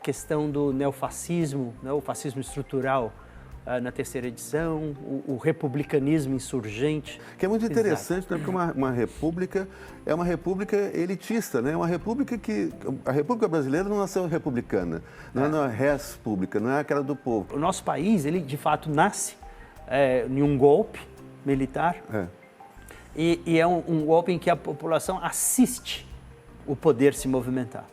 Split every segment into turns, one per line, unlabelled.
questão do neofascismo, né, o fascismo estrutural na terceira edição, o republicanismo insurgente.
Que é muito interessante, né, porque uma república é uma república elitista, né? Uma república que... A República Brasileira não nasceu republicana, não é uma res pública, não é aquela do povo.
O nosso país, ele de fato nasce em um golpe militar e é um golpe em que a população assiste o poder se movimentar.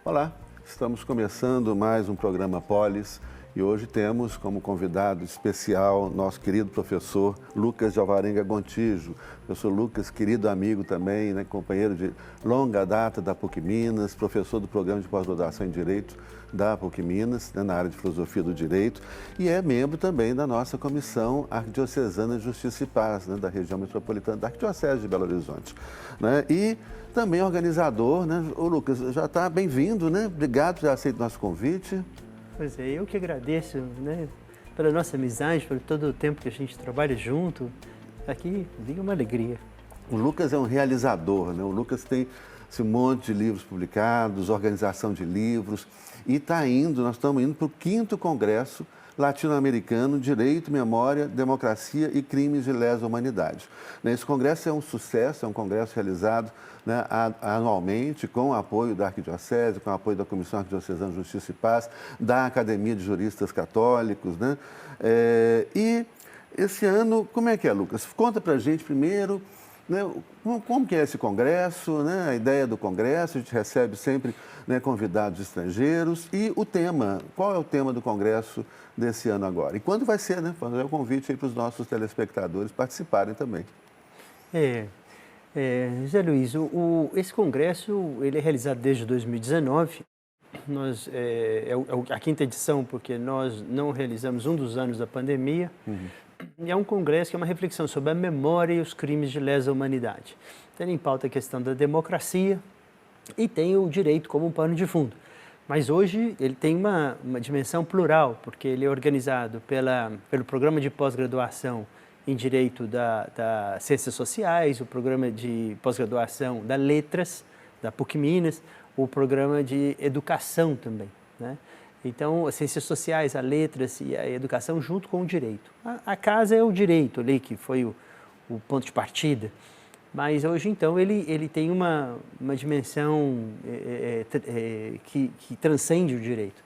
Olá, estamos começando mais um programa Polis. E hoje temos como convidado especial nosso querido professor Lucas de Alvarenga Gontijo. Professor Lucas, querido amigo também, né, companheiro de longa data da PUC Minas, professor do programa de pós-graduação em Direito da PUC Minas, né, na área de Filosofia do Direito, e é membro também da nossa Comissão Arquidiocesana de Justiça e Paz, né, da região metropolitana da Arquidiocese de Belo Horizonte. Né, e também organizador, né? Ô Lucas, já está bem-vindo, né? Obrigado por ter aceito o nosso convite.
Pois é, eu que agradeço, né, pela nossa amizade, por todo o tempo que a gente trabalha junto. Aqui, diga uma alegria.
O Lucas é um realizador, né? O Lucas tem esse monte de livros publicados, organização de livros, e nós estamos indo para o 5º Congresso Latino-Americano, Direito, Memória, Democracia e Crimes de Lesa Humanidade. Esse congresso é um sucesso, é um congresso realizado, né, anualmente, com o apoio da Arquidiocese, com o apoio da Comissão Arquidiocesana de Justiça e Paz, da Academia de Juristas Católicos, né? E esse ano, como é que é, Lucas? Conta pra gente primeiro, né, como que é esse congresso, né, a ideia do congresso, a gente recebe sempre, né, convidados estrangeiros, e o tema, qual é o tema do congresso desse ano agora? E quando vai ser, né? Fazer o convite aí para os nossos telespectadores participarem também.
José Luiz, esse congresso ele é realizado desde 2019. É a 5ª edição, porque nós não realizamos um dos anos da pandemia. E é um congresso que é uma reflexão sobre a memória e os crimes de lesa humanidade. Tendo em pauta a questão da democracia e tem o direito como um pano de fundo. Mas hoje ele tem uma dimensão plural, porque ele é organizado pelo programa de pós-graduação em Direito da Ciências Sociais, o programa de pós-graduação da Letras, da PUC Minas, o programa de Educação também, né? Então, as Ciências Sociais, a Letras e a Educação junto com o Direito. A casa é o Direito ali, que foi o ponto de partida, mas hoje, então, ele tem uma dimensão que transcende o Direito.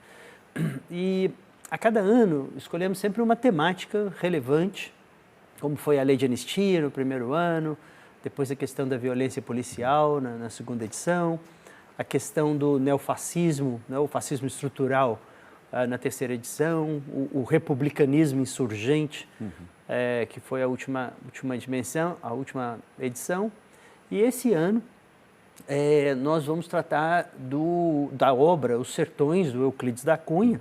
E a cada ano escolhemos sempre uma temática relevante, como foi a lei de anistia no primeiro ano, depois a questão da violência policial na 2ª edição, a questão do neofascismo, né, o fascismo estrutural na 3ª edição, o republicanismo insurgente, que foi a última dimensão, a última edição. E esse ano nós vamos tratar da obra Os Sertões, do Euclides da Cunha.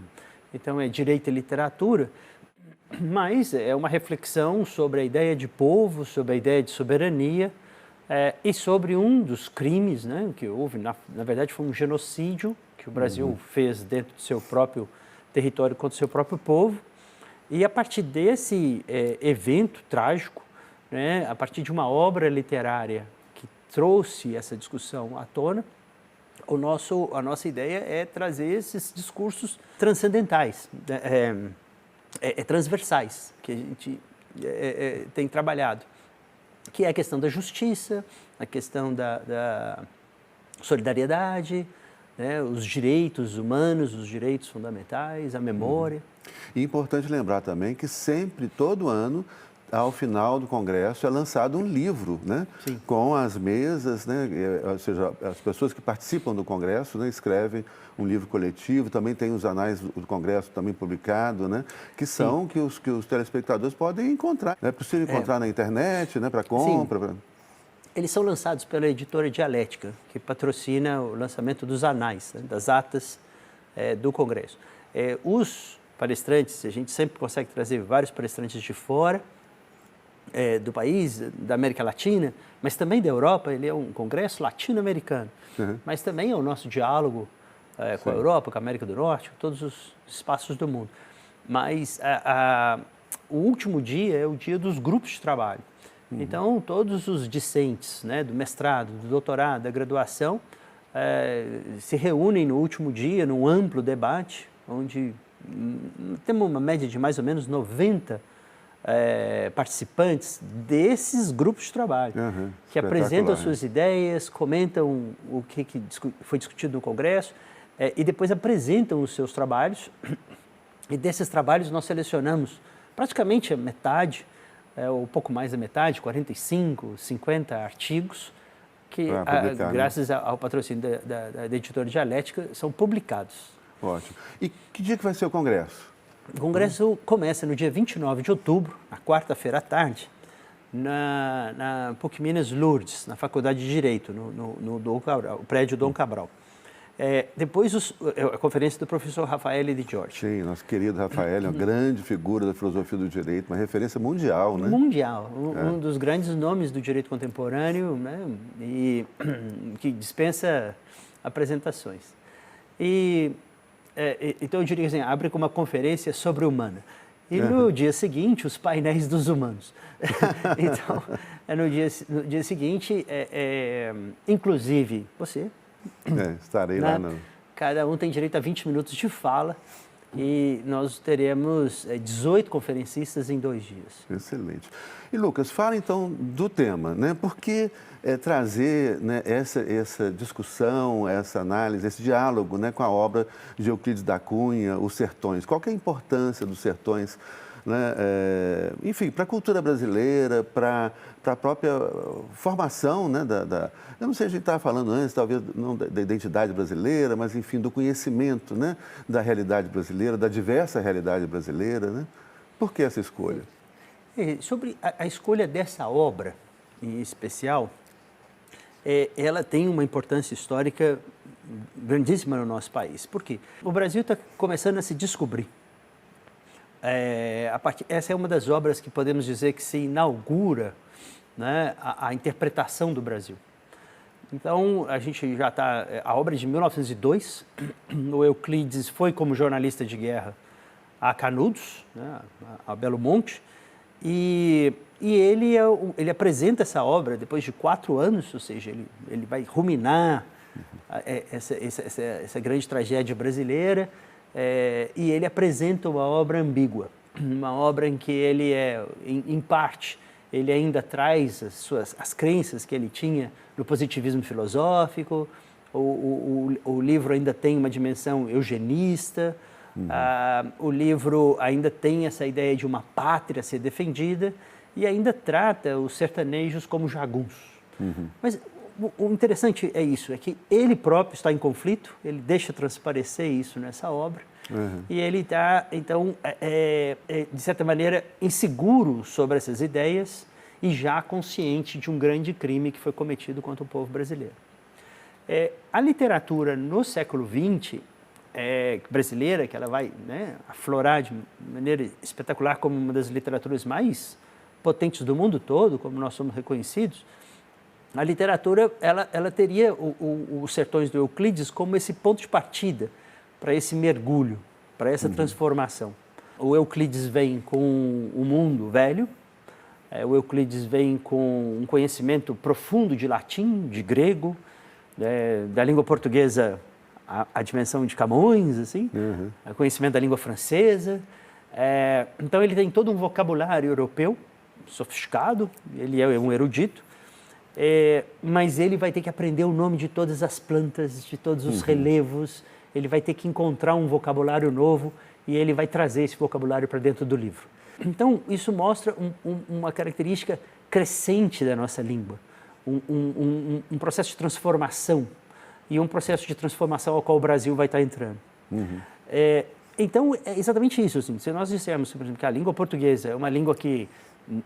Então é Direito e Literatura, mas é uma reflexão sobre a ideia de povo, sobre a ideia de soberania e sobre um dos crimes, né, que houve, na verdade foi um genocídio que o Brasil fez dentro do seu próprio território contra o seu próprio povo. E a partir desse evento trágico, né, a partir de uma obra literária que trouxe essa discussão à tona, a nossa ideia é trazer esses discursos transcendentais, transversais, que a gente tem trabalhado, que é a questão da justiça, a questão da solidariedade, né, os direitos humanos, os direitos fundamentais, a memória.
E é importante lembrar também que sempre, todo ano, ao final do congresso, é lançado um livro, né?
Sim.
Com as mesas, né? Ou seja, as pessoas que participam do congresso, né, escrevem um livro coletivo, também tem os anais do congresso também publicado, né? Que são que os telespectadores podem encontrar. É possível encontrar na internet, né? Para compra.
Eles são lançados pela editora Dialética, que patrocina o lançamento dos anais, né, das atas do congresso. Os palestrantes, a gente sempre consegue trazer vários palestrantes de fora do país, da América Latina, mas também da Europa. Ele é um congresso latino-americano, mas também é o nosso diálogo com a Europa, com a América do Norte, com todos os espaços do mundo. Mas o último dia é o dia dos grupos de trabalho. Então, todos os discentes, né, do mestrado, do doutorado, da graduação, se reúnem no último dia, num amplo debate, onde temos uma média de mais ou menos 90 participantes desses grupos de trabalho, que apresentam suas ideias, comentam o que foi discutido no Congresso, e depois apresentam os seus trabalhos. E desses trabalhos nós selecionamos praticamente a metade, ou pouco mais da metade, 45, 50 artigos, que, graças ao patrocínio da editora Dialética, são publicados.
Ótimo. E que dia que vai ser o Congresso?
O Congresso começa no dia 29 de outubro, na quarta-feira à tarde, na PUC Minas Lourdes, na Faculdade de Direito, no Dom Cabral, o prédio Dom Cabral. Depois a conferência do professor Rafael de Jorge.
Sim, nosso querido Rafael, uma grande figura da filosofia do direito, uma referência mundial, né?
Mundial, um dos grandes nomes do direito contemporâneo, né? E que dispensa apresentações. Então eu diria assim, abre com uma conferência sobre-humana. E no dia seguinte, os painéis dos humanos. Então, no dia seguinte, inclusive você...
estarei lá.
Cada um tem direito a 20 minutos de fala e nós teremos 18 conferencistas em 2 dias.
Excelente. E Lucas, fala então do tema, né? Por que trazer, né, essa discussão, essa análise, esse diálogo, né, com a obra de Euclides da Cunha, Os Sertões? Qual que é a importância dos sertões, né, enfim, para a cultura brasileira, para a própria formação, né, eu não sei, a gente estava falando antes, talvez não da identidade brasileira, mas, enfim, do conhecimento, né, da realidade brasileira, da diversa realidade brasileira, né? Por que essa escolha?
Sobre a escolha dessa obra, em especial, ela tem uma importância histórica grandíssima no nosso país. Por quê? O Brasil está começando a se descobrir. Essa é uma das obras que podemos dizer que se inaugura, né, a interpretação do Brasil. Então, a gente já está... A obra é de 1902, o Euclides foi como jornalista de guerra a Canudos, né, a Belo Monte, e ele apresenta essa obra depois de 4 anos, ou seja, ele vai ruminar essa grande tragédia brasileira, e ele apresenta uma obra ambígua, uma obra em que ele em parte, ele ainda traz as crenças que ele tinha no positivismo filosófico, o livro ainda tem uma dimensão eugenista, o livro ainda tem essa ideia de uma pátria a ser defendida e ainda trata os sertanejos como jagunços. Mas o interessante é isso, é que ele próprio está em conflito, ele deixa transparecer isso nessa obra, e ele está, então, de certa maneira, inseguro sobre essas ideias e já consciente de um grande crime que foi cometido contra o povo brasileiro. A literatura no século XX, brasileira, que ela vai, né, aflorar de maneira espetacular como uma das literaturas mais potentes do mundo todo, como nós somos reconhecidos, a literatura ela teria os Sertões do Euclides como esse ponto de partida para esse mergulho, para essa transformação. O Euclides vem com o mundo velho, o Euclides vem com um conhecimento profundo de latim, de grego, da língua portuguesa, a dimensão de Camões, assim, o conhecimento da língua francesa. Então, ele tem todo um vocabulário europeu sofisticado, ele é um erudito, mas ele vai ter que aprender o nome de todas as plantas, de todos os relevos, ele vai ter que encontrar um vocabulário novo e ele vai trazer esse vocabulário para dentro do livro. Então, isso mostra uma característica crescente da nossa língua, um processo de transformação, e um processo de transformação ao qual o Brasil vai estar entrando. Então, é exatamente isso. Assim, se nós dissermos, por exemplo, que a língua portuguesa é uma língua que,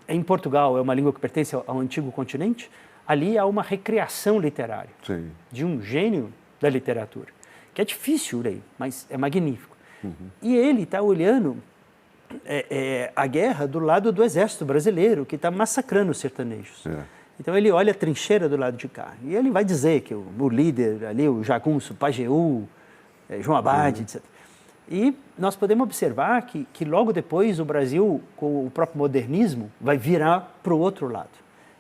em Portugal, é uma língua que pertence ao antigo continente, ali há uma recriação literária de um gênio da literatura, que é difícil ler, mas é magnífico. E ele está olhando a guerra do lado do exército brasileiro, que está massacrando os sertanejos. Então, ele olha a trincheira do lado de cá e ele vai dizer que o líder ali, o jagunço, Pajeú, João Abade, etc. E nós podemos observar que logo depois o Brasil, com o próprio modernismo, vai virar para o outro lado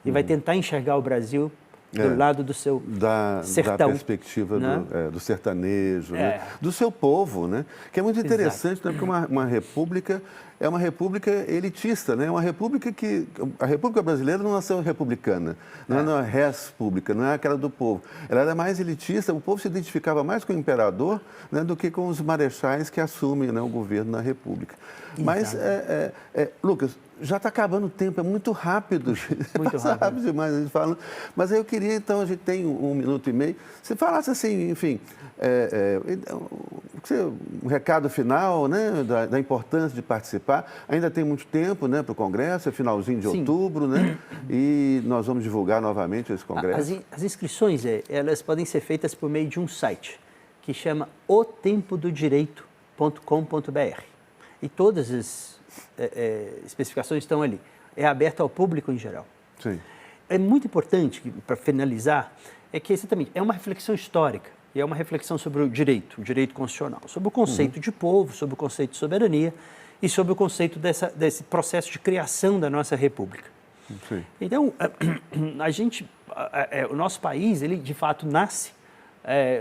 e vai tentar enxergar o Brasil do lado do seu sertão.
Da perspectiva
né?
do sertanejo, né? Do seu povo, né? Que é muito interessante, né? Porque uma república é uma república elitista, né? Uma república que... A República Brasileira não nasceu republicana, não é uma res pública, não é aquela do povo. Ela era mais elitista, o povo se identificava mais com o imperador, né, do que com os marechais que assumem, né, o governo na república. Mas, Lucas, já está acabando o tempo, é muito rápido.
Muito rápido
demais, a gente fala. Mas aí eu queria, então, a gente tem 1 minuto e meio, você falasse assim, enfim, um recado final, né, da importância de participar. Ainda tem muito tempo, né, para o Congresso, é finalzinho de outubro, né? E nós vamos divulgar novamente esse Congresso.
As inscrições, elas podem ser feitas por meio de um site que chama otempododireito.com.br. E todas as especificações estão ali. É aberto ao público em geral.
Sim.
É muito importante, para finalizar, que exatamente é uma reflexão histórica e é uma reflexão sobre o direito constitucional, sobre o conceito de povo, sobre o conceito de soberania e sobre o conceito desse processo de criação da nossa república.
Sim.
Então, o nosso país, ele de fato nasce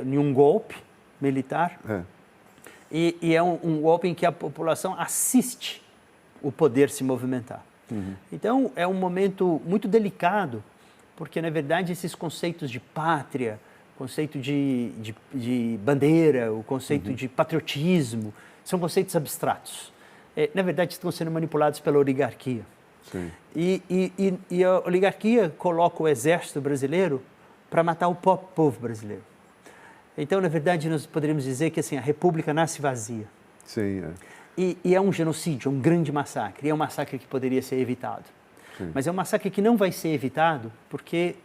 em um golpe militar e é um golpe em que a população assiste o poder se movimentar. Então, é um momento muito delicado, porque, na verdade, esses conceitos de pátria, conceito de bandeira, o conceito de patriotismo, são conceitos abstratos. Na verdade, estão sendo manipulados pela oligarquia.
Sim.
E a oligarquia coloca o exército brasileiro para matar o povo brasileiro. Então, na verdade, nós poderíamos dizer que assim, a república nasce vazia.
Sim,
E é um genocídio, é um grande massacre. E é um massacre que poderia ser evitado.
Sim.
Mas é um massacre que não vai ser evitado porque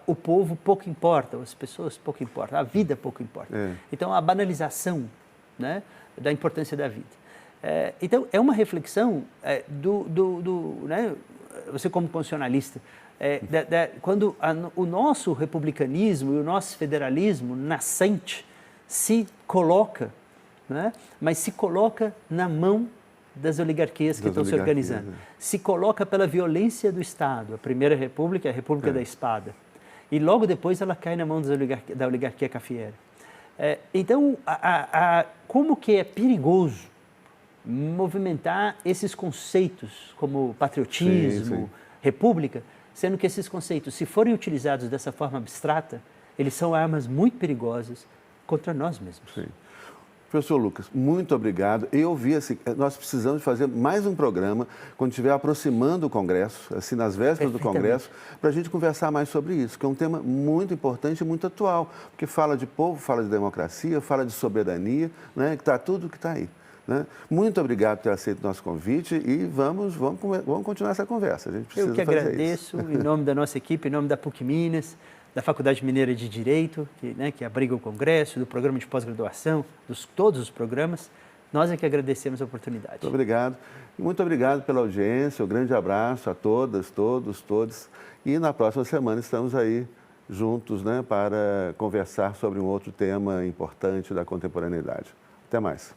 o povo pouco importa, as pessoas pouco importam, a vida pouco importa. Então, a banalização, né, da importância da vida. Então, é uma reflexão né, você como constitucionalista, quando o nosso republicanismo e o nosso federalismo nascente se coloca, né, mas se coloca na mão das oligarquias que estão se organizando. Se coloca pela violência do Estado. A Primeira República é a República da Espada. E logo depois ela cai na mão da oligarquia cafieira. Então, como que é perigoso movimentar esses conceitos como patriotismo, república, sendo que esses conceitos, se forem utilizados dessa forma abstrata, eles são armas muito perigosas contra nós mesmos.
Sim. Professor Lucas, muito obrigado. Eu vi assim, nós precisamos fazer mais um programa quando estiver aproximando o Congresso, assim, nas vésperas do Congresso, para a gente conversar mais sobre isso, que é um tema muito importante e muito atual, porque fala de povo, fala de democracia, fala de soberania, né, que está tudo que está aí. Né? Muito obrigado por ter aceito o nosso convite e vamos continuar essa conversa. A gente precisa
Eu que agradeço, em nome da nossa equipe, em nome da PUC Minas, da Faculdade Mineira de Direito, que abriga o Congresso, do programa de pós-graduação, todos os programas. Nós é que agradecemos a oportunidade.
Muito obrigado. E muito obrigado pela audiência. Um grande abraço a todas, todos. E na próxima semana estamos aí juntos, né, para conversar sobre um outro tema importante da contemporaneidade. Até mais.